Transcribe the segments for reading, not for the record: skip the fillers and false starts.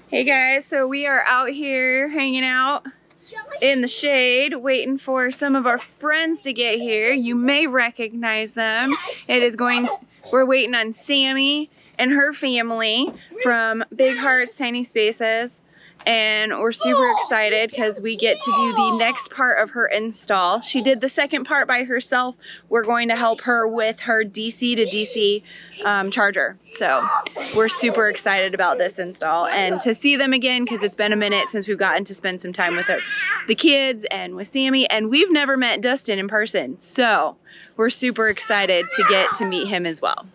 Hey guys, so we are out here hanging out in the shade waiting for some of our friends to get here. You may recognize them. We're waiting on Sammy and her family from Big Hearts Tiny Spaces, and we're super excited because we get to do the next part of her install. She did the second part by herself. We're going to help her with her DC to DC charger. So we're super excited about this install and to see them again because it's been a minute since we've gotten to spend some time with the kids and with Sammy, and we've never met Dustin in person. So we're super excited to get to meet him as well.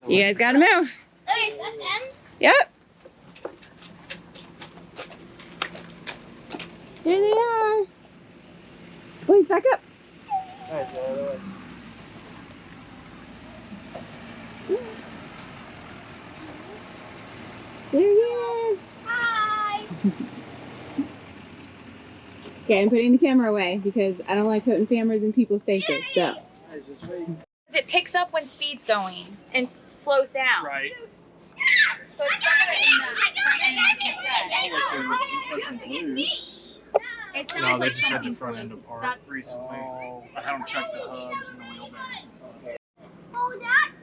You guys gotta move. Oh, is that them? Yep. Here they are. Boys, back up. There you are. Hi. Okay, I'm putting the camera away because I don't like putting cameras in people's faces. So. It picks up when speed's going and slows down. Right. So it's it sounds No, they like just had the something's front end loose. apart That's recently. I had them check the hubs and the wheel bearings. Oh, that's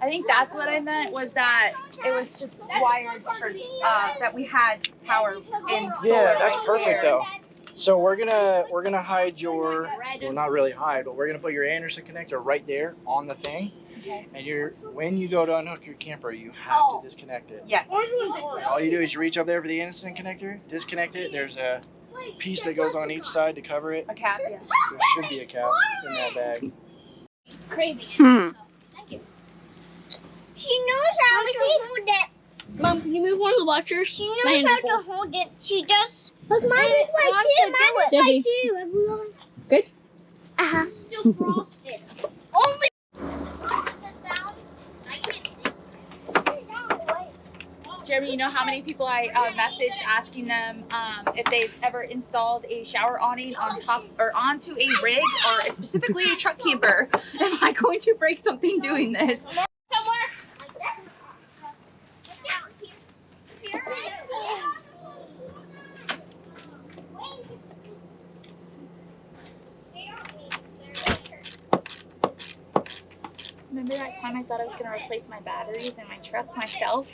I think that's what I meant, was that it was just wired for that we had power in solar. Yeah, that's right perfect there. though. So we're gonna hide your, well, not really hide, but we're gonna put your Anderson connector right there on the thing. Okay. And when you go to unhook your camper, you have to disconnect it. Yes. All you do is you reach up there for the Anderson connector, disconnect it. There's a piece that goes on each side to cover it. A cap, yeah. There should be a cap in that bag. craving. Thank you. She knows how to hold it. Mom, can you move one of the watchers? She knows how to hold it. She just. Look, mine is white too. Mine is white too. I realized. Good. Still frosted. Only. Jeremy, you know how many people I messaged asking them if they've ever installed a shower awning on top or onto a rig or specifically a truck camper? Am I going to break something doing this? Remember that time I thought I was going to replace my batteries in my truck myself?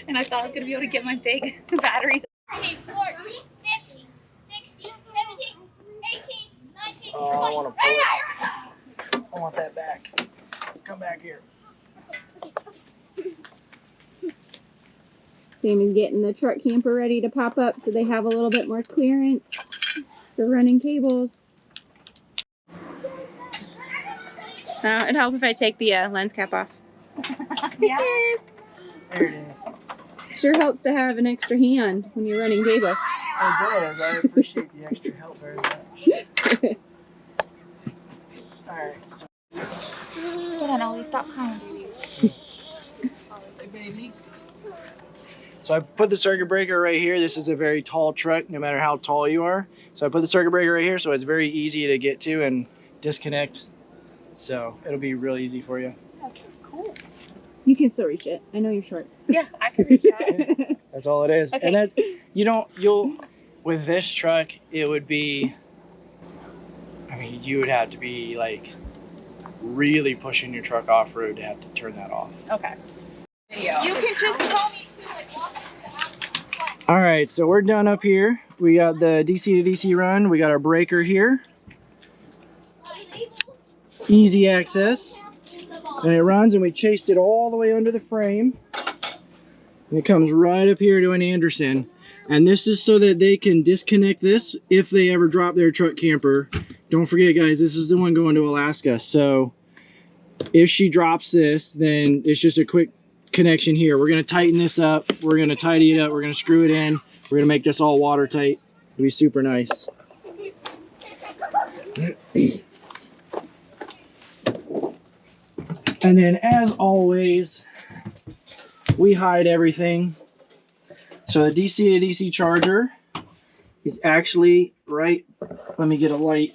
And I thought I was going to be able to get my big batteries. 14, 15, 16, 17, 18, 19, Oh, I want to pull it. I want that back. Come back here. Sammy's getting the truck camper ready to pop up so they have a little bit more clearance for running cables. It'd help if I take the lens cap off. Yeah. There it is. Sure helps to have an extra hand when you're running cables. It does. I appreciate the extra help very much. Alright, so. Hold on, Ollie, stop crying, baby. So I put the circuit breaker right here. This is a very tall truck, no matter how tall you are. So I put the circuit breaker right here, so it's very easy to get to and disconnect. So it'll be real easy for you. Okay, cool. You can still reach it. I know you're short. Yeah, I can reach that. That's all it is. Okay. And that you'll with this truck, it would be, I mean, you would have to be like really pushing your truck off road to have to turn that off. Okay. You can just tell me. All right, so we're done up here. We got the DC to DC run. We got our breaker here. Easy access. And it runs, and we chased it all the way under the frame. And it comes right up here to an Anderson. And this is so that they can disconnect this if they ever drop their truck camper. Don't forget, guys, this is the one going to Alaska. So if she drops this, then it's just a quick connection here. We're going to tighten this up. We're going to tidy it up. We're going to screw it in. We're going to make this all watertight. It'll be super nice. And then, as always, we hide everything. So the DC to DC charger is actually right. Let me get a light.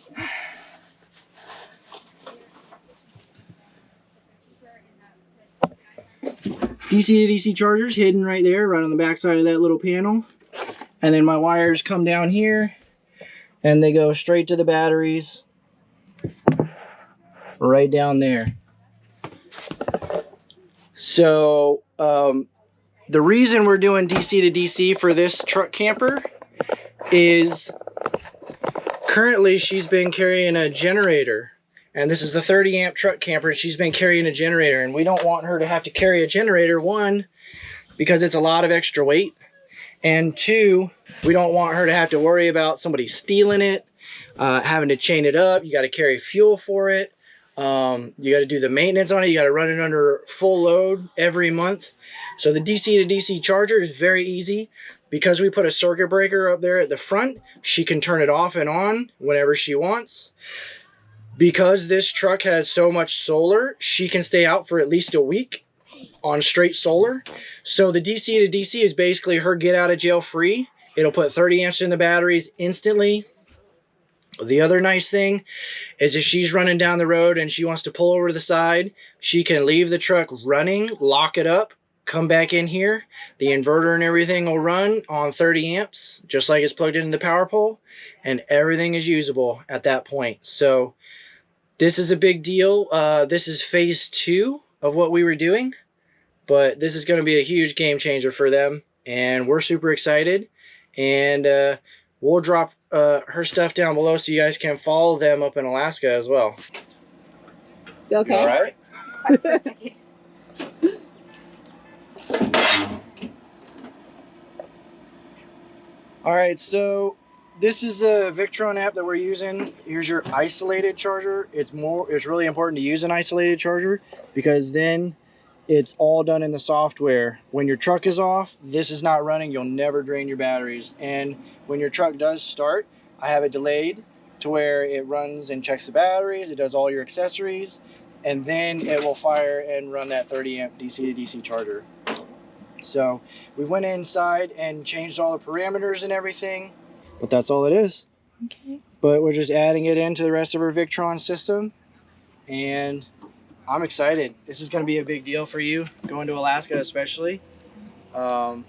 DC to DC charger's hidden right there, right on the back side of that little panel. And then my wires come down here and they go straight to the batteries right down there. So the reason we're doing DC to DC for this truck camper is currently she's been carrying a generator. And this is the 30 amp truck camper. She's been carrying a generator, and we don't want her to have to carry a generator. One, because it's a lot of extra weight. And two, we don't want her to have to worry about somebody stealing it, having to chain it up. You got to carry fuel for it. You got to do the maintenance on it. You got to run it under full load every month. So the DC to DC charger is very easy. Because we put a circuit breaker up there at the front, she can turn it off and on whenever she wants. Because this truck has so much solar, she can stay out for at least a week on straight solar. So the DC to DC is basically her get out of jail free. It'll put 30 amps in the batteries instantly. The other nice thing is if she's running down the road and she wants to pull over to the side, she can leave the truck running, lock it up, come back in here. The inverter and everything will run on 30 amps, just like it's plugged into the power pole, and everything is usable at that point. So this is a big deal. This is phase 2 of what we were doing, but this is going to be a huge game changer for them, and we're super excited. And we'll drop her stuff down below so you guys can follow them up in Alaska as well. You okay? All right. All right, so this is the Victron app that we're using. Here's your isolated charger. It's really important to use an isolated charger because then it's all done in the software. When your truck is off, this is not running, you'll never drain your batteries. And when your truck does start, I have it delayed to where it runs and checks the batteries, it does all your accessories, and then it will fire and run that 30 amp DC to DC charger. So we went inside and changed all the parameters and everything, but that's all it is. Okay. But we're just adding it into the rest of our Victron system, and I'm excited. This is going to be a big deal for you going to Alaska, especially. Not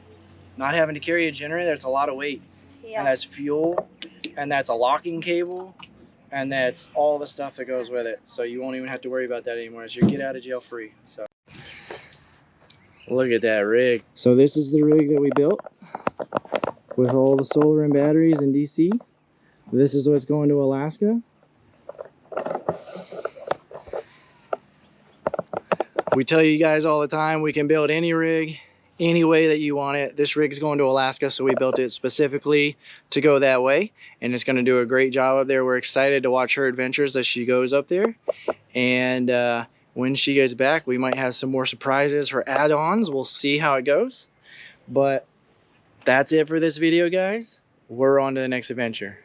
having to carry a generator, that's a lot of weight. Yeah. And that's fuel, and that's a locking cable, and that's all the stuff that goes with it. So you won't even have to worry about that anymore. It's your get out of jail free. So look at that rig. So this is the rig that we built with all the solar and batteries and DC. This is what's going to Alaska. We tell you guys all the time, we can build any rig any way that you want it. This rig's going to Alaska, so we built it specifically to go that way, and it's going to do a great job up there. We're excited to watch her adventures as she goes up there, and when she goes back, we might have some more surprises for add-ons. We'll see how it goes, but that's it for this video, guys. We're on to the next adventure.